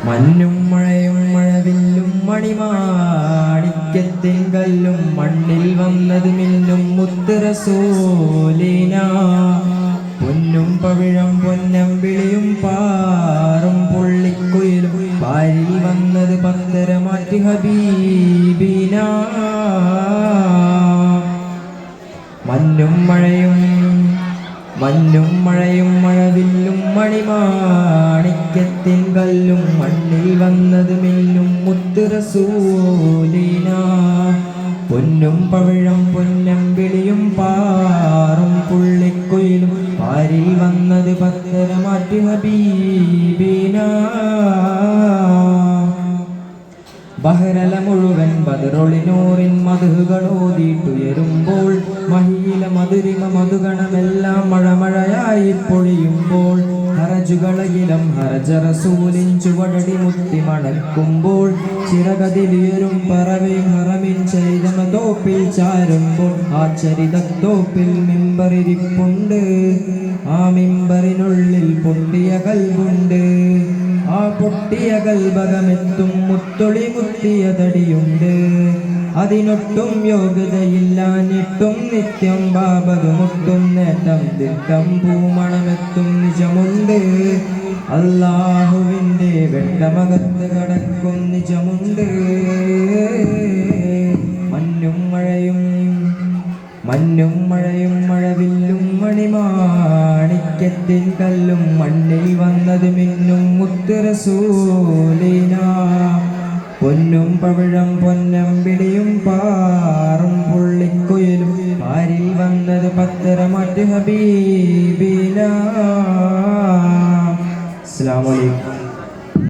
മഞ്ഞും മഴയും മഴവില്ലും മണിമാണിക്യത്തിൻ കല്ലും മണ്ണിൽ വന്നത് മിന്നും മുത്ത് റസൂലിന. പൊന്നും പവിഴം പൊന്നമ്പിളിയും പാറും പുള്ളിക്കുയിലും പാരിൽ വന്നത് പത്തരമാറ്റി ഹബീബിന. മഞ്ഞും മഴയും മഴവില്ലും മണിമാണിക്യത്തിൻ കല്ലും മണ്ണിൽ വന്നത് മിന്നും മുത്ത് റസൂലിന. പൊന്നും പവിഴം പൊന്നമ്പിളിയും പാറും പുള്ളിക്കുയിലും പാരിൽ വന്നത് പത്തരമാറ്റി ഹബീബിന. ബഹ്റല മുഴുവൻ ബദറൊളിനൂറിൻ മധുകളോതിട്ടുയരുമ്പോൾ മഹിയില മധുരിമ മധുഗണമെല്ലാം മഴമഴയായി പൊഴിയുമ്പോൾ ഹറജുകളയിലും ഹറജ റസൂലിൻ ചുവടടി മുത്തി മണക്കുമ്പോൾ ചിറകതിലുയരും പറവയും ഹറമിൻ ചരിതമതോപ്പിൽ ചാരുമ്പോൾ ആ ചരിതത്തോപ്പിൽ മിമ്പറിരിപ്പുണ്ട്. ആ മിമ്പറിനുള്ളിൽ പൊട്ടിയ കൽബുണ്ട്. ആ പൊട്ടിയ കൽബകമെത്തും മുത്തൊളി മുത്തിയ തടിയുണ്ട്. അതിനൊട്ടും യോഗ്യതയില്ലാഞ്ഞിട്ടും നിത്യം ബാബത് മുട്ടും നേട്ടം ദിട്ടം പൂമണമെത്തും നിജമുണ്ട്. അല്ലാഹുവിൻ്റെ വെട്ടമകത്ത് കടക്കും നിജമുണ്ട്. മഞ്ഞും മഴയും മഴവില്ലും മണിമാണിക്യത്തിൻ കല്ലും മണ്ണിൽ വന്നത് മിന്നും മുത്ത് റസൂലിന. പൊന്നും പവിഴം പൊന്നമ്പിളിയും പാറും പുള്ളിക്കുയിലും പാരിൽ വന്നത് പത്തരമാറ്റി ഹബീബിന. അസ്സലാമു അലൈക്കും.